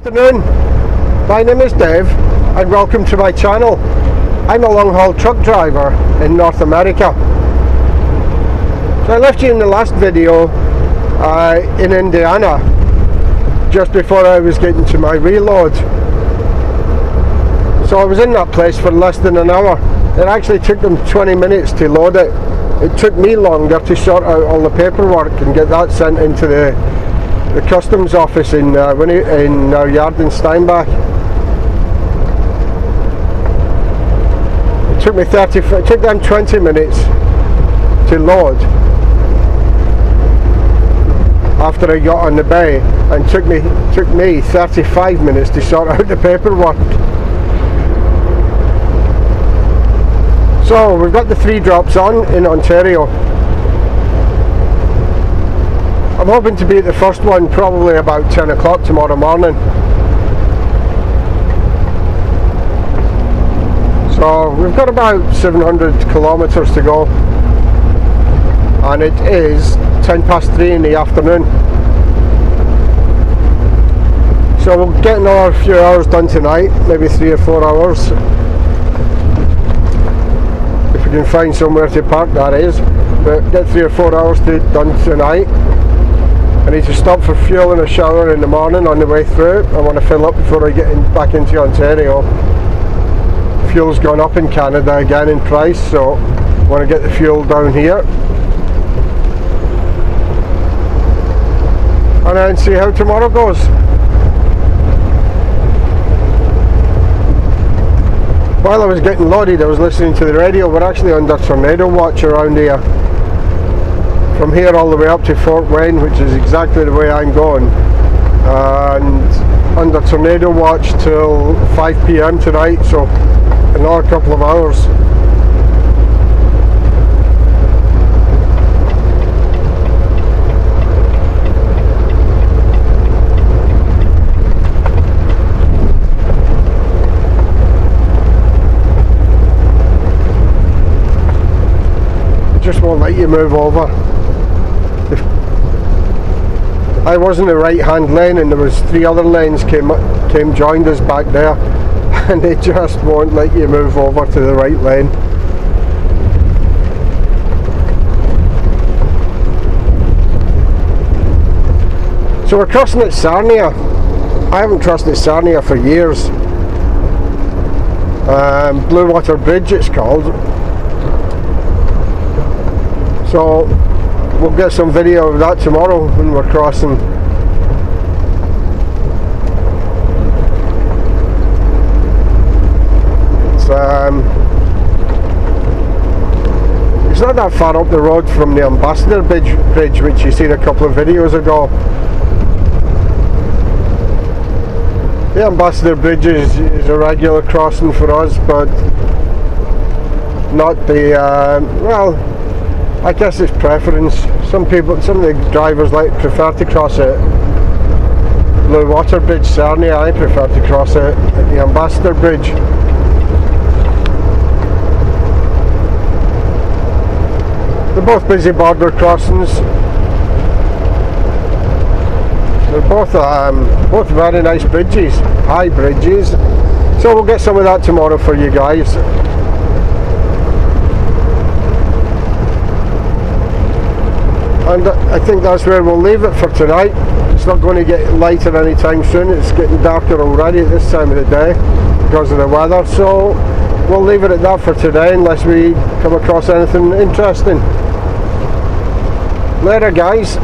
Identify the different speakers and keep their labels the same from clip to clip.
Speaker 1: Afternoon, my name is Dave and welcome to my channel. I'm a long haul truck driver in North America. So I left you in the last video in Indiana just before I was getting to my reload. So I was in that place for less than an hour. It actually took them 20 minutes to load it. It took me longer to sort out all the paperwork and get that sent into the customs office in our yard in Steinbach. It took them 20 minutes to load after I got on the bay, and took me 35 minutes to sort out the paperwork. So we've got the 3 drops on in Ontario. I'm hoping to be at the first one probably about 10 o'clock tomorrow morning. So we've got about 700 kilometres to go, and it is 10 past 3 in the afternoon. So we'll get another few hours done tonight, maybe 3 or 4 hours. If we can find somewhere to park, that is. But get 3 or 4 hours done tonight. I need to stop for fuel and a shower in the morning on the way through. I want to fill up before I get back into Ontario. Fuel's gone up in Canada again in price, so I want to get the fuel down here and then see how tomorrow goes. While I was getting loaded, I was listening to the radio. We're actually under tornado watch around here. From here all the way up to Fort Wayne, which is exactly the way I'm going, and under tornado watch till 5 p.m. tonight, so another couple of hours. It just won't let you move over. I was in the right hand lane and there was 3 other lanes came joined us back there, and they just won't let you move over to the right lane. So we're crossing at Sarnia. I haven't crossed at Sarnia for years. Blue Water Bridge it's called. So we'll get some video of that tomorrow when we're crossing. It's not that far up the road from the Ambassador Bridge, which you seen a couple of videos ago. The Ambassador Bridge is a regular crossing for us, but not the well, I guess it's preference. Some of the drivers prefer to cross it. Blue Water Bridge, Sarnia, I prefer to cross it at the Ambassador Bridge. They're both busy border crossings. They're both very nice bridges, high bridges. So we'll get some of that tomorrow for you guys. And I think that's where we'll leave it for tonight. It's not going to get lighter anytime soon. It's getting darker already at this time of the day because of the weather. So we'll leave it at that for today unless we come across anything interesting. Later, guys.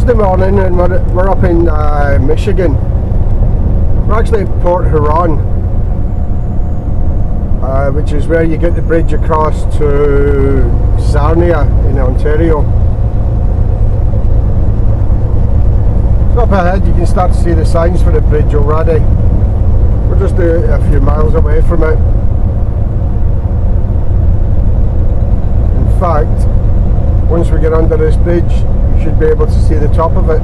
Speaker 1: Thursday morning, and we're up in Michigan. We're actually at Port Huron, which is where you get the bridge across to Sarnia in Ontario. So up ahead you can start to see the signs for the bridge already. We're just a few miles away from it. In fact, once we get under this bridge, you should be able to see the top of it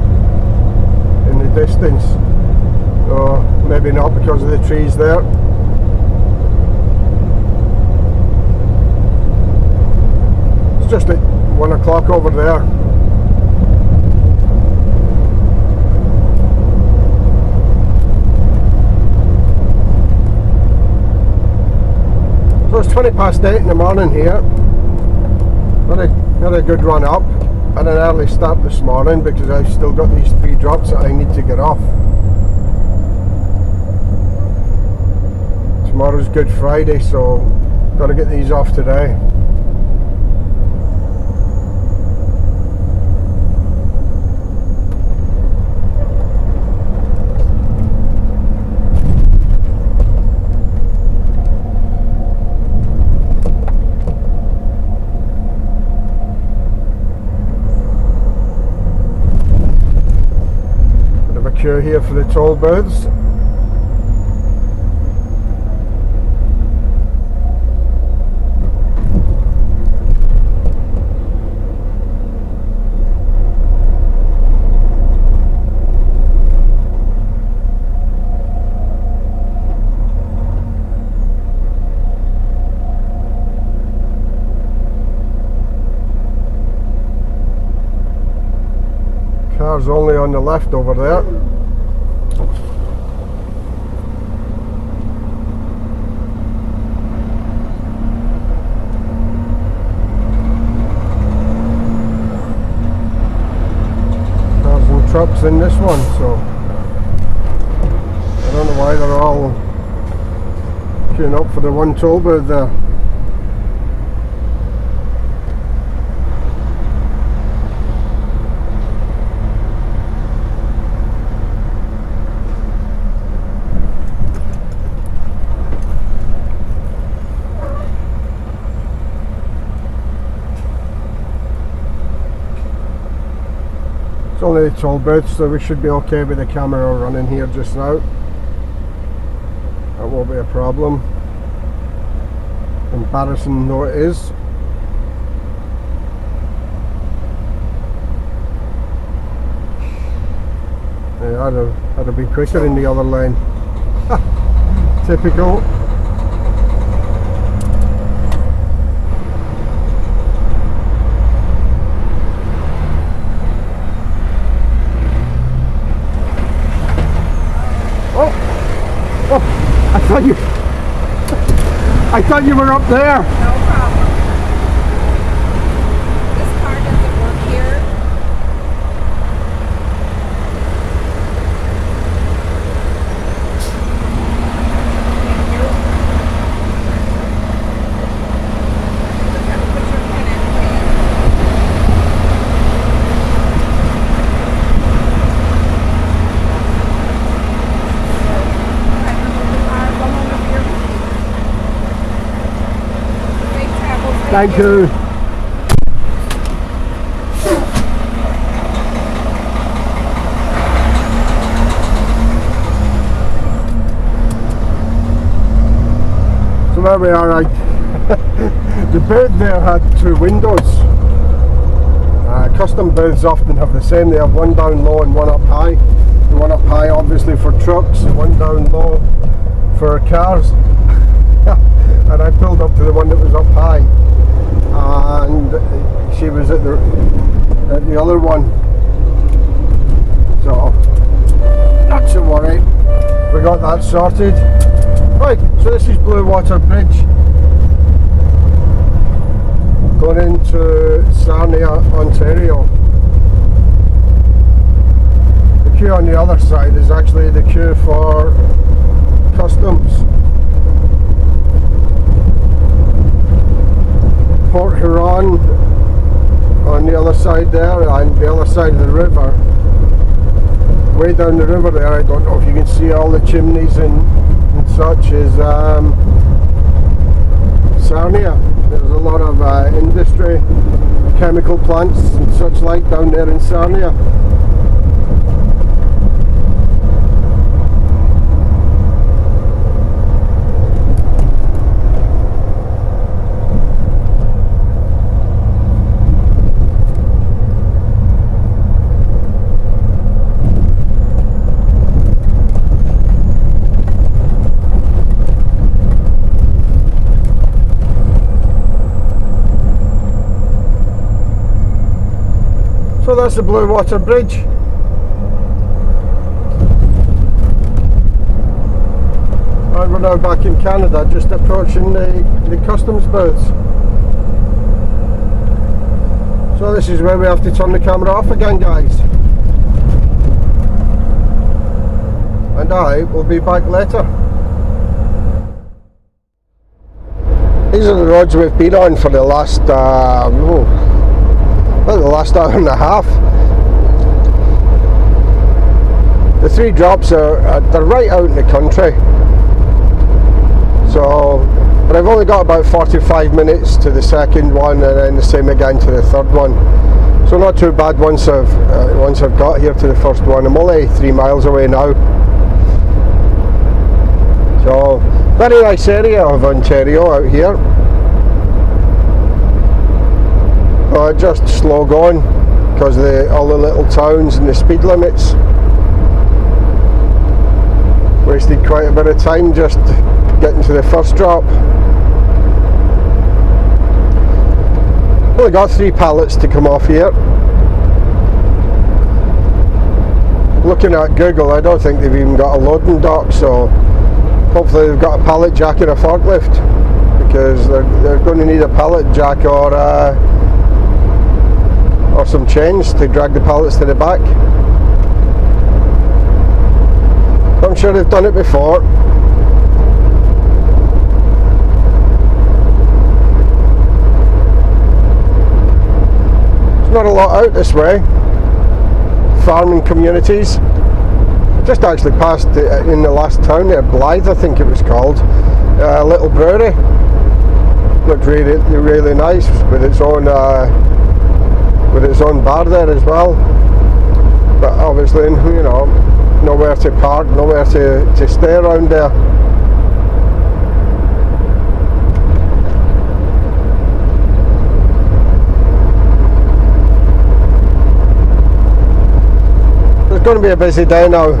Speaker 1: in the distance. Or maybe not because of the trees there. It's just at 1 o'clock over there. So it's 20 past 8 in the morning here. Had a good run up. Had an early start this morning because I've still got these 3 drops that I need to get off. Tomorrow's Good Friday, so got to get these off today. Here for the toll booths. Cars only on the left over there. Trucks in this one, so I don't know why they're all queuing up for the one toll booth there. Only the toll booth, so we should be okay with the camera running here just now. That won't be a problem. Embarrassing though it is. Yeah, I'd have been quicker in the other lane. Typical. I thought you were up there.
Speaker 2: No problem. This car doesn't work here. Put your pin in, please.
Speaker 1: Thank you. So there we are. The booth there had 2 windows. Custom booths often have the same. They have one down low and one up high. The one up high obviously for trucks, and one down low for cars. And I pulled up to the one that was up high, and she was at the other one. So not to worry, we got that sorted. Right, so this is Blue Water Bridge going into Sarnia, Ontario. The queue on the other side is actually the queue for customs. Port Huron on the other side there, and the other side of the river way down the river there, I don't know if you can see all the chimneys and such, is Sarnia. There's a lot of industry, chemical plants and such like down there in Sarnia. So that's the Blue Water Bridge. And we're now back in Canada, just approaching the customs booths. So this is where we have to turn the camera off again, guys. And I will be back later. These are the roads we've been on for the last the last hour and a half. The three drops they're right out in the country. So, but I've only got about 45 minutes to the second one, and then the same again to the third one. So not too bad once I've got here to the first one. I'm only 3 miles away now. So very nice area of Ontario out here. Just slow going because all the little towns and the speed limits. Wasted quite a bit of time just getting to the first drop. Only got 3 pallets to come off here. Looking at Google, I don't think they've even got a loading dock, so hopefully they've got a pallet jack and a forklift, because they're going to need a pallet jack or some chains to drag the pallets to the back. I'm sure they've done it before. There's not a lot out this way. Farming communities. Just actually passed in the last town there, Blythe I think it was called. A little brewery. Looked really, really nice with its own bar there as well, but obviously, you know, nowhere to park, nowhere to stay around there. It's going to be a busy day now.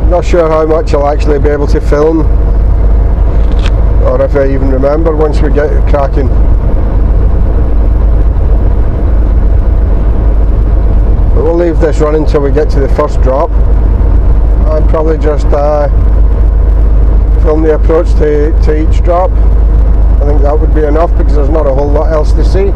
Speaker 1: Not sure how much I'll actually be able to film, or if I even remember once we get cracking. But we'll leave this running until we get to the first drop, and probably just film the approach to each drop. I think that would be enough because there's not a whole lot else to see.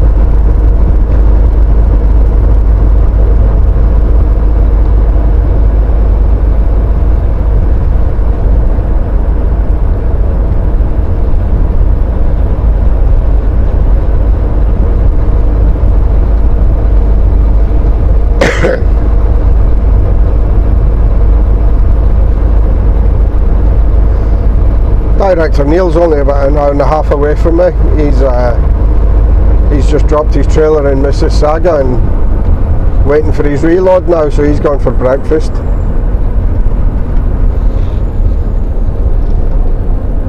Speaker 1: Director Neil's only about an hour and a half away from me. He's just dropped his trailer in Mississauga and waiting for his reload now, so he's gone for breakfast.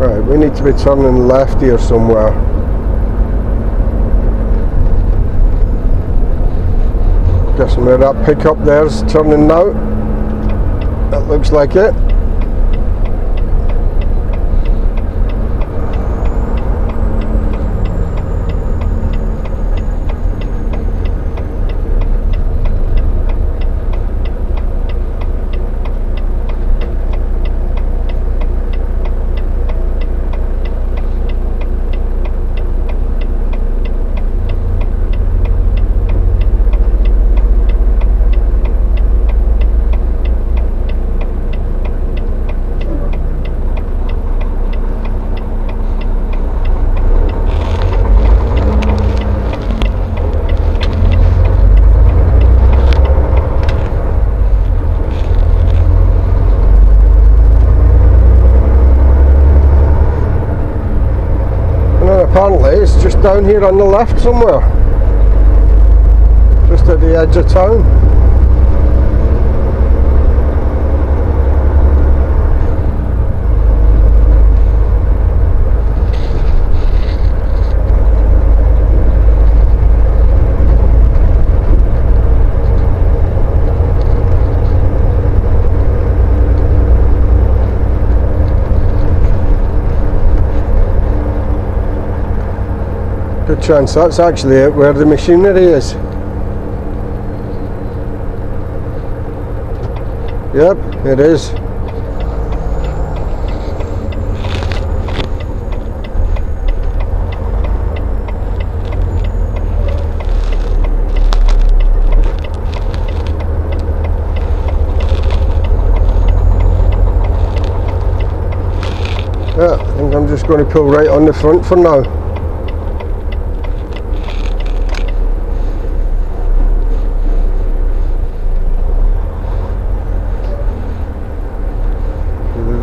Speaker 1: Right, we need to be turning left here somewhere. Guessing where that pickup there's turning now. That looks like it. apparently it's just down here on the left somewhere. Just at the edge of town. Good chance that's actually it where the machinery is. Yep, it is. Yeah, I think I'm just going to pull right on the front for now.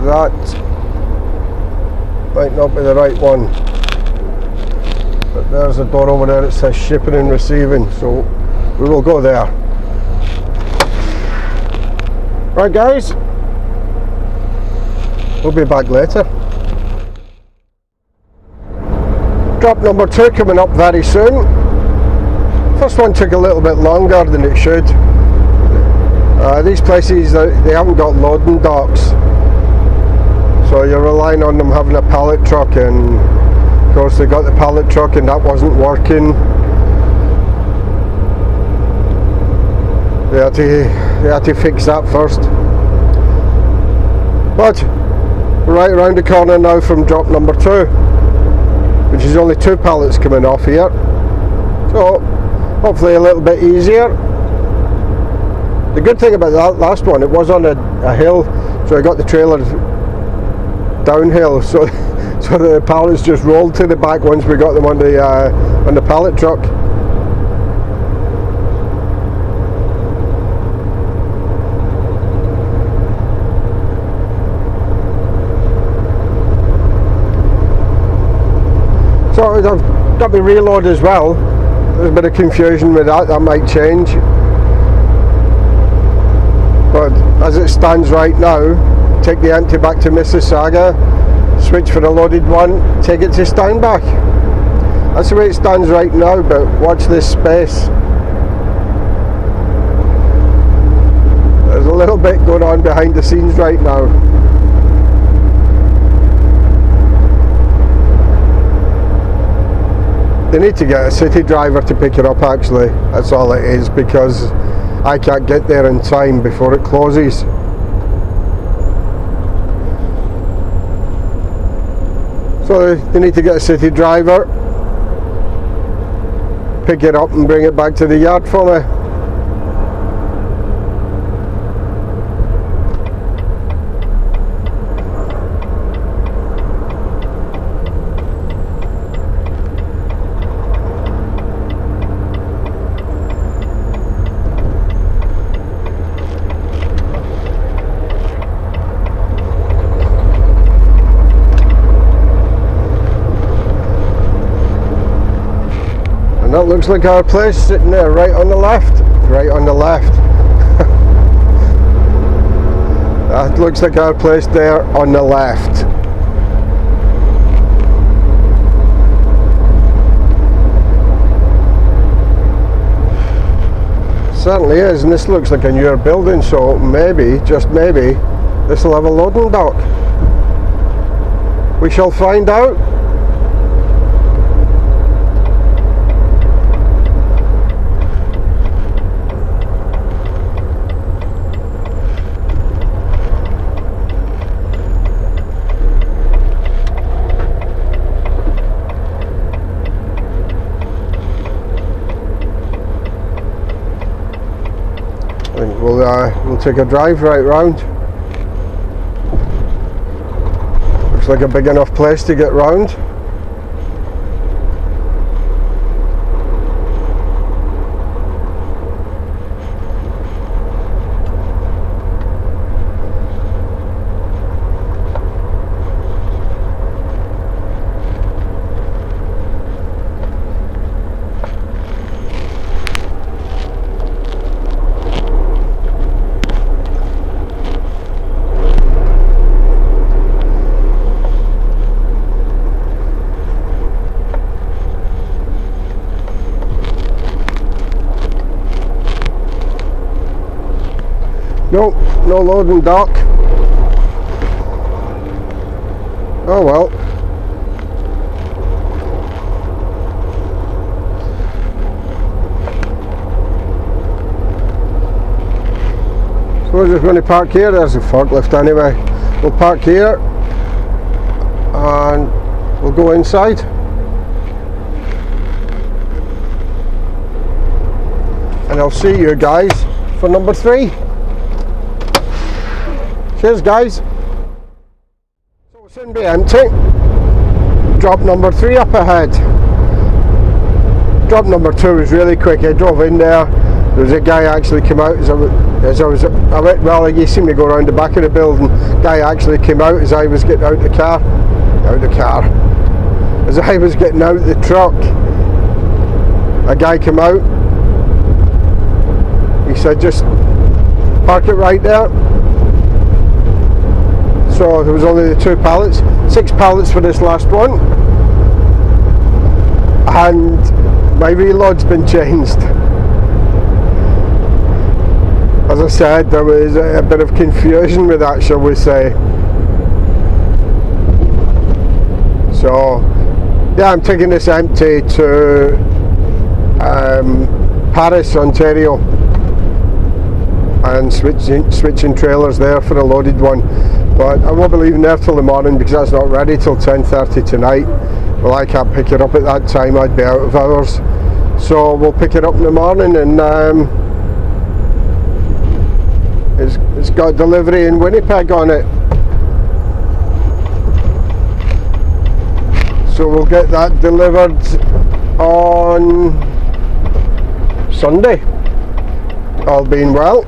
Speaker 1: That might not be the right one, but there's a door over there that says shipping and receiving, so we will go there. Right guys, we'll be back later. Drop number 2 coming up very soon. First one took a little bit longer than it should. These places, they haven't got loading docks, so you're relying on them having a pallet truck, and of course they got the pallet truck and that wasn't working. They had to fix that first. But right around the corner now from drop number 2, which is only 2 pallets coming off here, so hopefully a little bit easier. The good thing about that last one, it was on a hill, so I got the trailer downhill, so the pallets just rolled to the back once we got them on the pallet truck. So I've got my reload as well. There's a bit of confusion with that might change. But as it stands right now, take the empty back to Mississauga, switch for the loaded one, take it to Steinbach. That's the way it stands right now, but watch this space. There's a little bit going on behind the scenes right now. They need to get a city driver to pick it up actually, that's all it is, because I can't get there in time before it closes. So they need to get a city driver, pick it up and bring it back to the yard for me. And that looks like our place sitting there right on the left. Right on the left. That looks like our place there on the left. Certainly is, and this looks like a newer building, so maybe, just maybe, this will have a loading dock. We shall find out. We'll take a drive right round. Looks like a big enough place to get round. Nope, no loading dock. Oh well. So we're just going to park here. There's a forklift anyway. We'll park here and we'll go inside. And I'll see you guys for number 3. Cheers guys. So it'll soon be empty. Drop number 3 up ahead. Drop number 2 was really quick. I drove in there. There was a guy actually came out well, you see me go around the back of the building. Guy actually came out as I was getting out of the car. As I was getting out of the truck. A guy came out. He said, just park it right there. So there was only the 2 pallets. 6 pallets for this last one. And my reload's been changed. As I said, there was a bit of confusion with that, shall we say. So, yeah, I'm taking this empty to Paris, Ontario, and switching trailers there for a loaded one. But I won't be leaving there till the morning because that's not ready till 10:30 tonight. Well, I can't pick it up at that time, I'd be out of hours. So we'll pick it up in the morning, and it's got delivery in Winnipeg on it. So we'll get that delivered on Sunday, all being well.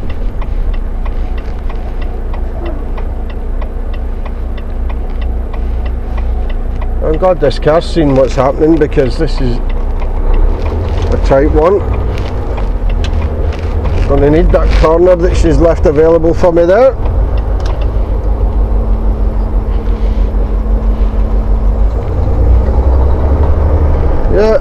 Speaker 1: I'm glad this car's seen what's happening because this is a tight one. Gonna need that corner that she's left available for me there. Yeah.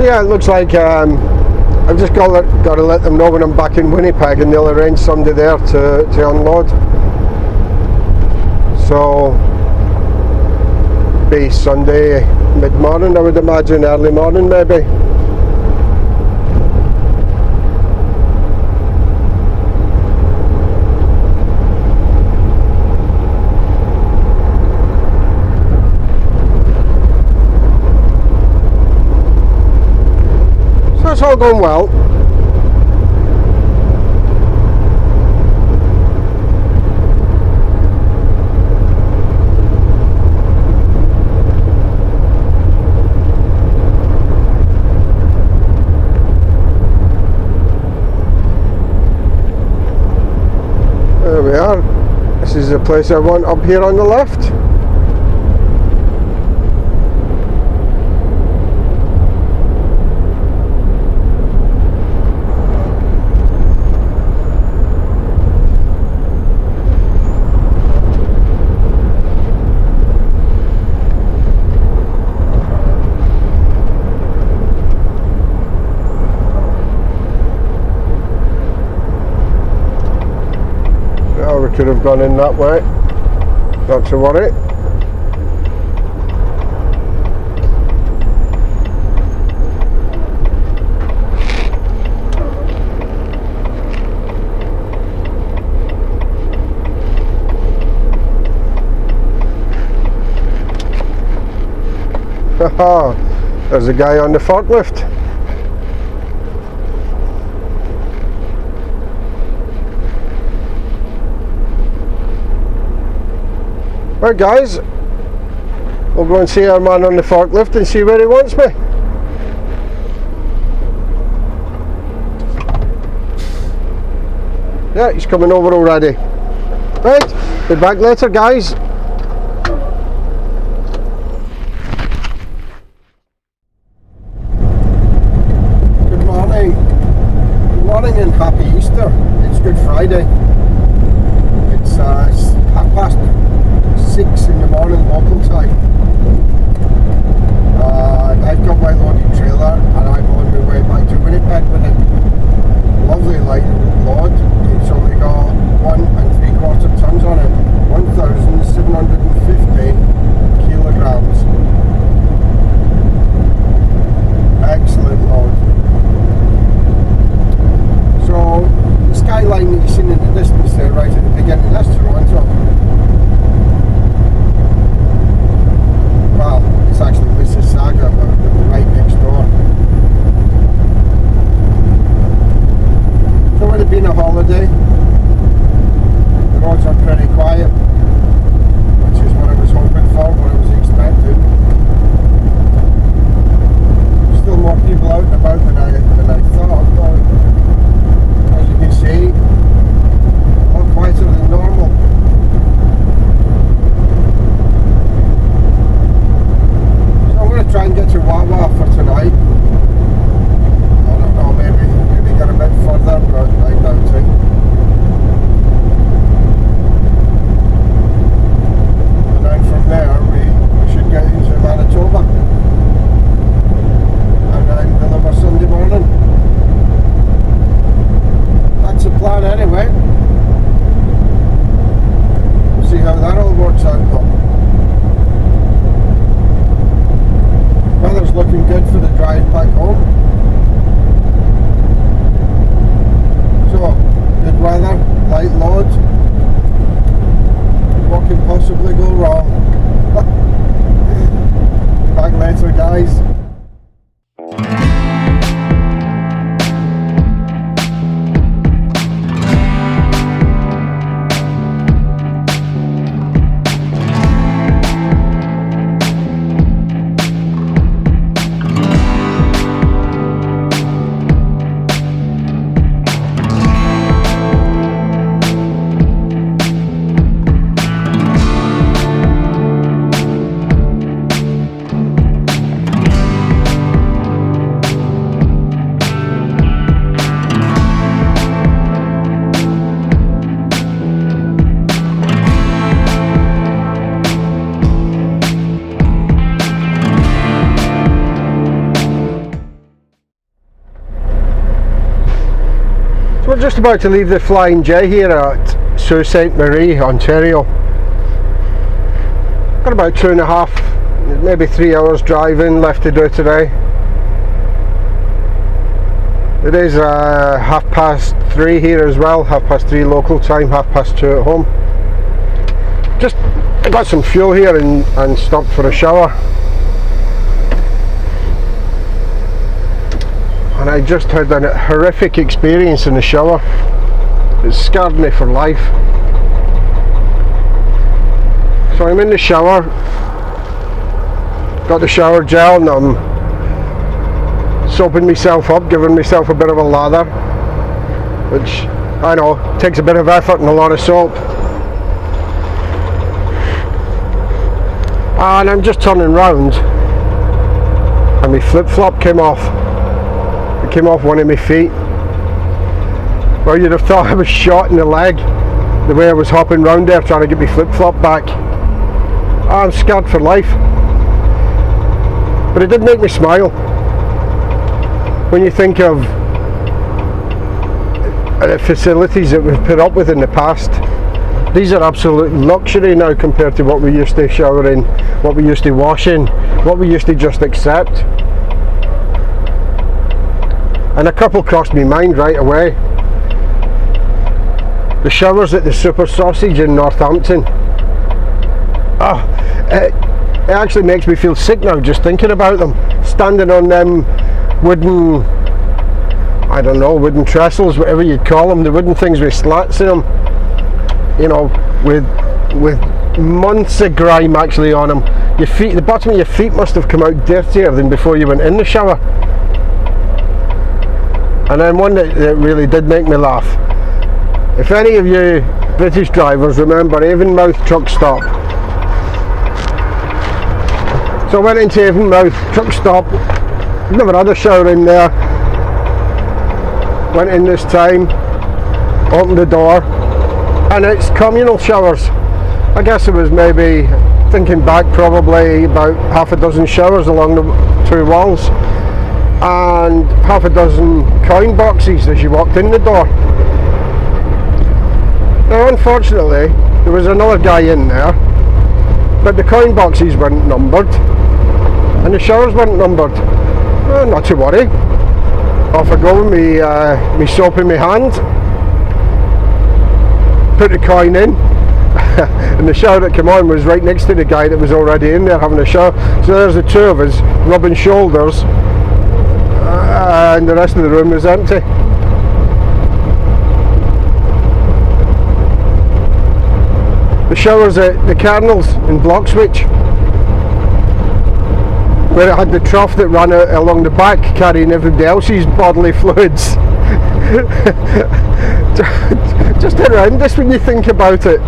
Speaker 1: Yeah, it looks like I've just got to let them know when I'm back in Winnipeg, and they'll arrange somebody there to unload. So be Sunday mid-morning, I would imagine, early morning maybe. It's all going well. There we are. This is the place I want up here on the left. Could have gone in that way, not to worry. Haha, there's a guy on the forklift. Right guys, we'll go and see our man on the forklift and see where he wants me. Yeah, he's coming over already. Right, be back later guys. Good morning. morning and happy Easter. It's Good Friday. It's 6:30 in the morning local time. I've got my loaded trailer and I'm on my way back to Winnipeg with it. Lovely light load. It's only got 1 3/4 tons on it. 1,750 kilograms. Excellent load. So the skyline that you've seen in the distance there, right at the beginning, that's Toronto. Well, it's actually Mississauga, but right next door. So would it been a holiday? The roads are pretty quiet, which is what I was hoping for, what I was expecting. Still more people out and about than I thought, but as you can see, a lot quieter than normal. So I'm going to try and get to Wawa for tonight. I don't know, maybe get a bit further, but I doubt it. And then from there we should get into Manitoba and then deliver Sunday morning. That's the plan anyway. We'll see how that all works out though. Weather's looking good for the drive back home. So, good weather, light load. What can possibly go wrong? Back later, guys. We're just about to leave the Flying J here at Sault Ste. Marie, Ontario. Got about 2.5, maybe 3 hours driving left to do today. It is 3:30 here as well, 3:30 local time, 2:30 at home. Just I got some fuel here and stopped for a shower. And I just had a horrific experience in the shower. It scarred me for life. So I'm in the shower, got the shower gel and I'm soaping myself up, giving myself a bit of a lather, which I know takes a bit of effort and a lot of soap. And I'm just turning round and my flip-flop came off. It came off one of my feet. Well, you'd have thought I was shot in the leg the way I was hopping round there trying to get my flip-flop back. I'm scared for life. But it did make me smile. When you think of the facilities that we've put up with in the past, these are absolute luxury now compared to what we used to shower in, what we used to wash in, what we used to just accept. And a couple crossed my mind right away. The showers at the Super Sausage in Northampton. It actually makes me feel sick now just thinking about them. Standing on them wooden, I don't know, wooden trestles, whatever you'd call them, the wooden things with slats in them. You know, with months of grime actually on them. Your feet, the bottom of your feet must have come out dirtier than before you went in the shower. And then one that really did make me laugh. If any of you British drivers remember Avonmouth truck stop. So I went into Avonmouth truck stop, never had a shower in there. went in this time, opened the door, and it's communal showers. I guess it was maybe, thinking back, probably about half a dozen showers along the two walls, and half a dozen coin boxes as you walked in the door. Now unfortunately there was another guy in there, but the coin boxes weren't numbered and the showers weren't numbered. Not to worry, off I go with me soap in my hand, put the coin in, and the shower that came on was right next to the guy that was already in there having a shower. So there's the two of us rubbing shoulders, and the rest of the room was empty. The showers at the Cardinals in Bloxwich, where it had the trough that ran out along the back carrying everybody else's bodily fluids. Just horrendous when you think about it.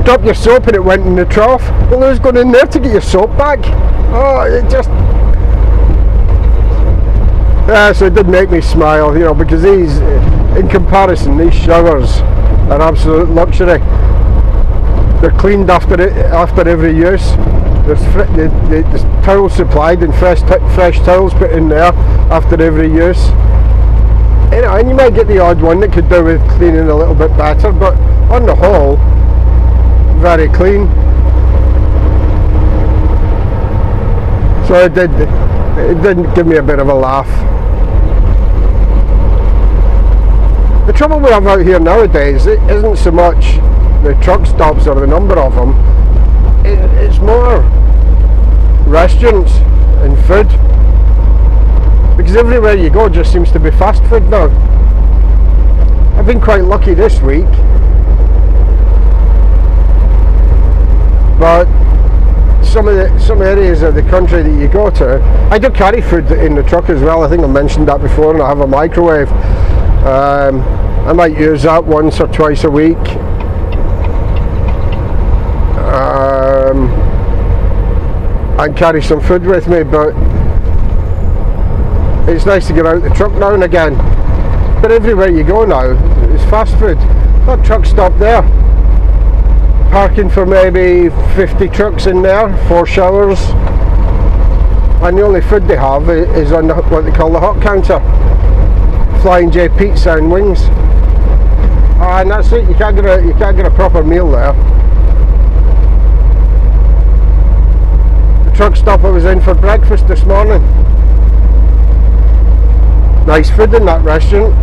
Speaker 1: Drop your soap and it went in the trough. Well, who's going in there to get your soap back? Oh, it just... so it did make me smile, you know, because these, in comparison, these showers are absolute luxury. They're cleaned after every use. There's towels supplied and fresh towels put in there after every use. You know, and you might get the odd one that could do with cleaning a little bit better, but on the whole, very clean. So it did give me a bit of a laugh. The trouble we have out here nowadays, it isn't so much the truck stops or the number of them, it's more restaurants and food, because everywhere you go just seems to be fast food now. I've been quite lucky this week, but some areas of the country that you go to, I do carry food in the truck as well. I think I mentioned that before, and I have a microwave. I might use that once or twice a week. And carry some food with me, but it's nice to get out the truck now and again. But everywhere you go now, it's fast food. That truck stop there, parking for maybe 50 trucks in there, 4 showers, and the only food they have is on what they call the hot counter. Flying J pizza and wings, and that's it. You can't get a proper meal there. Truck stop I was in for breakfast this morning. Nice food in that restaurant.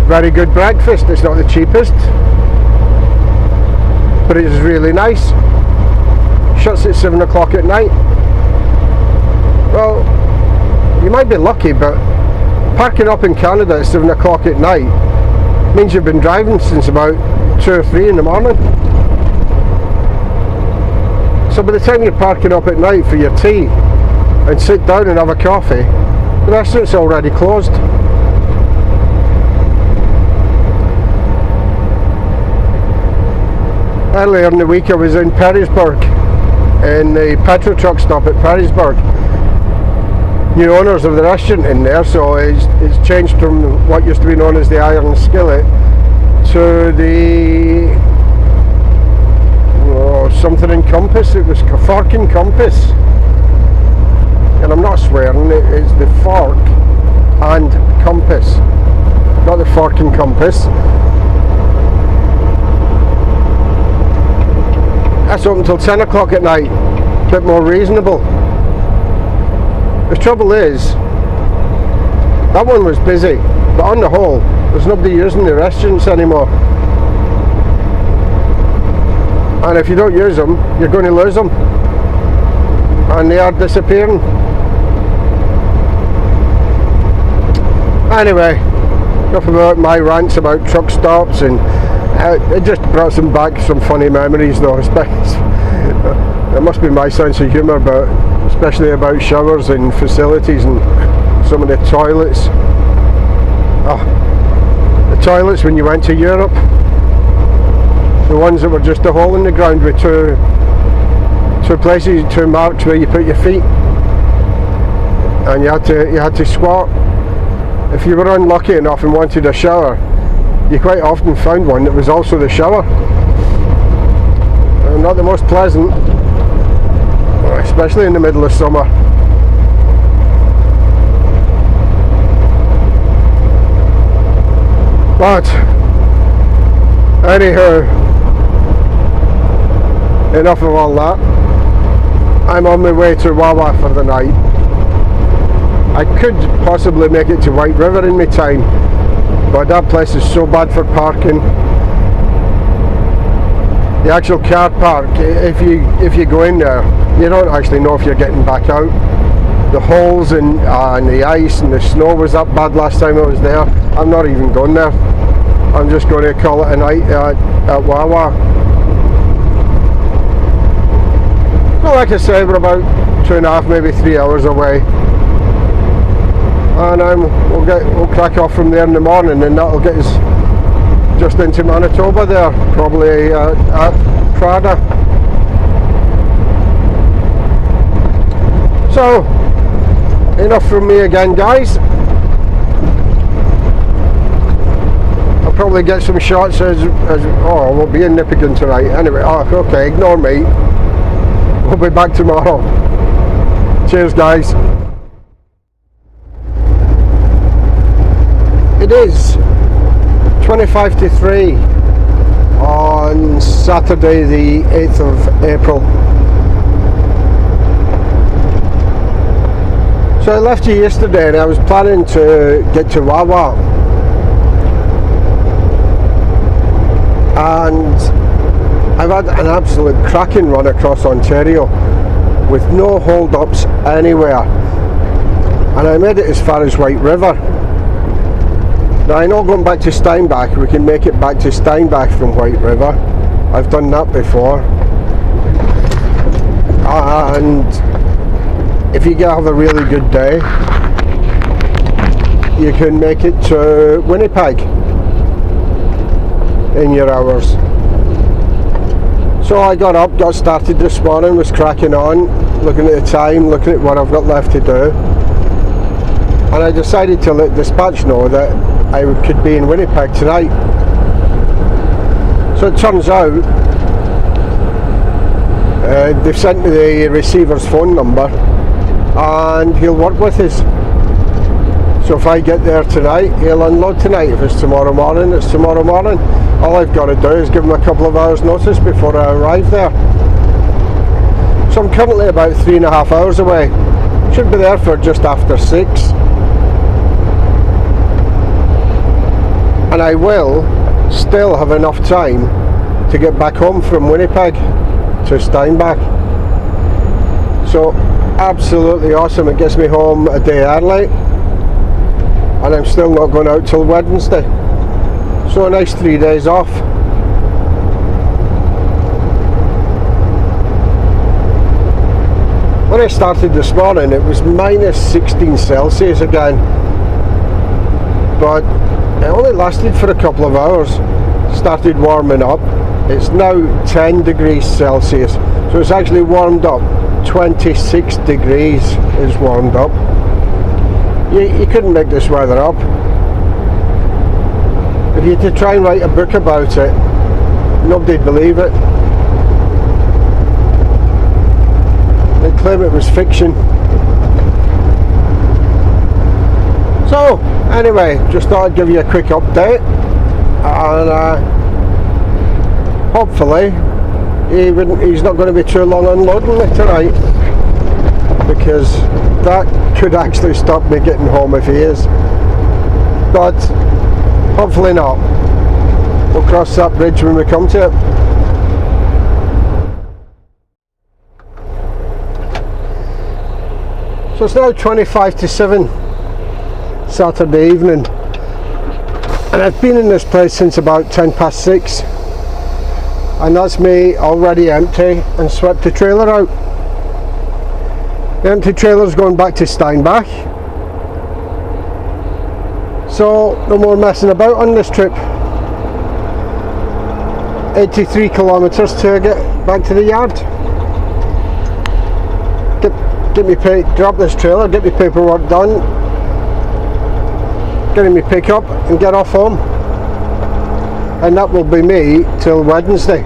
Speaker 1: Very good breakfast. It's not the cheapest, but it is really nice. Shuts at 7 o'clock at night. Well, you might be lucky, but parking up in Canada at 7 o'clock at night means you've been driving since about 2 or 3 in the morning. So by the time you're parking up at night for your tea and sit down and have a coffee, the restaurant's already closed. Earlier in the week I was in Perrysburg, in the petrol truck stop at Perrysburg. New owners of the restaurant in there, so it's changed from what used to be known as the Iron Skillet to the something in Compass. It was Fork and Compass, and I'm not swearing, it's the Fork and Compass, not the Fork and Compass. That's open until 10 o'clock at night, a bit more reasonable. The trouble is, that one was busy, but on the whole, there's nobody using the restaurants anymore. And if you don't use them, you're going to lose them. And they are disappearing. Anyway, enough about my rants about truck stops, and it just brought back some funny memories though. It must be my sense of humour, but especially about showers and facilities and some of the toilets. The toilets when you went to Europe. The ones that were just a hole in the ground with two places, 2 marks where you put your feet, and you had to squat. if you were unlucky enough and wanted a shower, you quite often found one that was also the shower. Not the most pleasant, especially in the middle of summer. But anyhow, enough of all that. I'm on my way to Wawa for the night. I could possibly make it to White River in my time, but that place is so bad for parking. The actual car park, if you go in there, you don't actually know if you're getting back out. The holes and the ice and the snow was that bad last time I was there. I'm not even going there. I'm just going to call it a night at Wawa. Well, like I say, we're about 2.5, maybe 3 hours away, and we'll crack off from there in the morning, and that'll get us just into Manitoba there, probably at Prada. So, enough from me again, guys. I'll probably get some shots as oh, we'll be in Nipigon tonight. Anyway, okay, ignore me. We'll be back tomorrow. Cheers, guys. It is 25 to 3 on Saturday the 8th of April. So I left you yesterday and I was planning to get to Wawa, and I've had an absolute cracking run across Ontario with no hold-ups anywhere, and I made it as far as White River. Now I know going back to Steinbach, we can make it back to Steinbach from White River. I've done that before, and if you have a really good day, you can make it to Winnipeg in your hours. So I got up, got started this morning, was cracking on, looking at the time, looking at what I've got left to do, and I decided to let dispatch know that I could be in Winnipeg tonight. So it turns out they've sent me the receiver's phone number and he'll work with us. So if I get there tonight, he'll unload tonight. If it's tomorrow morning, it's tomorrow morning. All I've got to do is give him a couple of hours notice before I arrive there. So I'm currently about 3.5 hours away. Should be there for just after 6. And I will still have enough time to get back home from Winnipeg to Steinbach. So absolutely awesome. It gets me home a day early, and I'm still not going out till Wednesday. So a nice 3 days off. When I started this morning, it was minus 16 Celsius again, but it only lasted for a couple of hours. Started warming up. It's now 10 degrees Celsius, so it's actually warmed up. 26 degrees is warmed up. You couldn't make this weather up. If you had to try and write a book about it, nobody'd believe it. They'd claim it was fiction. So, anyway, just thought I'd give you a quick update, and hopefully he's not going to be too long unloading me tonight, because that could actually stop me getting home if he is. But hopefully not. We'll cross that bridge when we come to it. So it's now 25 to 7 Saturday evening, and I've been in this place since about 10 past 6, and that's me already empty and swept the trailer out. The empty trailer's going back to Steinbach, so no more messing about on this trip. 83 kilometres to get back to the yard. Drop this trailer, get my paperwork done, get in my pickup and get off home. And that will be me till Wednesday.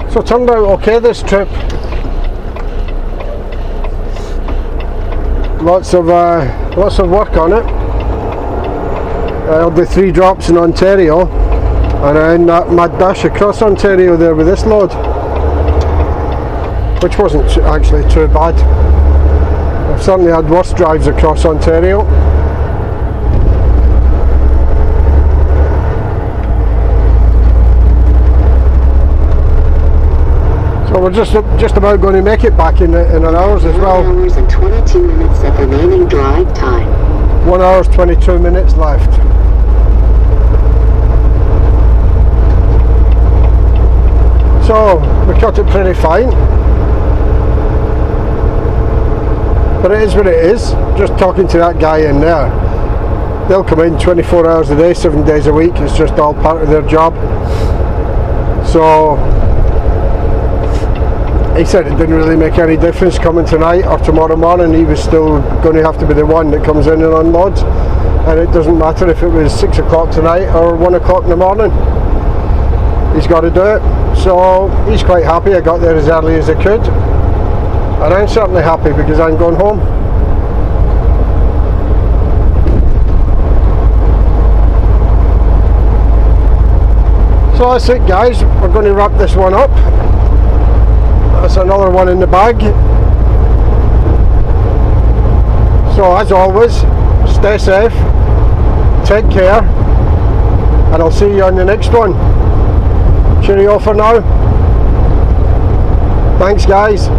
Speaker 1: So it turned out okay this trip. Lots of work on it. I'll do 3 drops in Ontario, and then that mad dash across Ontario there with this load, which wasn't actually too bad. I've certainly had worse drives across Ontario. So we're just about going to make it back in an hours as well.
Speaker 3: 1 hours and 22 minutes of remaining drive time.
Speaker 1: 1 hour 22 minutes left. So we cut it pretty fine, but it is what it is. Just talking to that guy in there, they'll come in 24 hours a day, 7 days a week. It's just all part of their job. So he said it didn't really make any difference coming tonight or tomorrow morning. He was still going to have to be the one that comes in and unloads, and it doesn't matter if it was 6 o'clock tonight or 1 o'clock in the morning. He's got to do it. So he's quite happy I got there as early as I could, and I'm certainly happy because I'm going home. So that's it, guys. We're going to wrap this one up. That's another one in the bag. So as always, stay safe, take care, and I'll see you on the next one. Cheerio for now. Thanks, guys.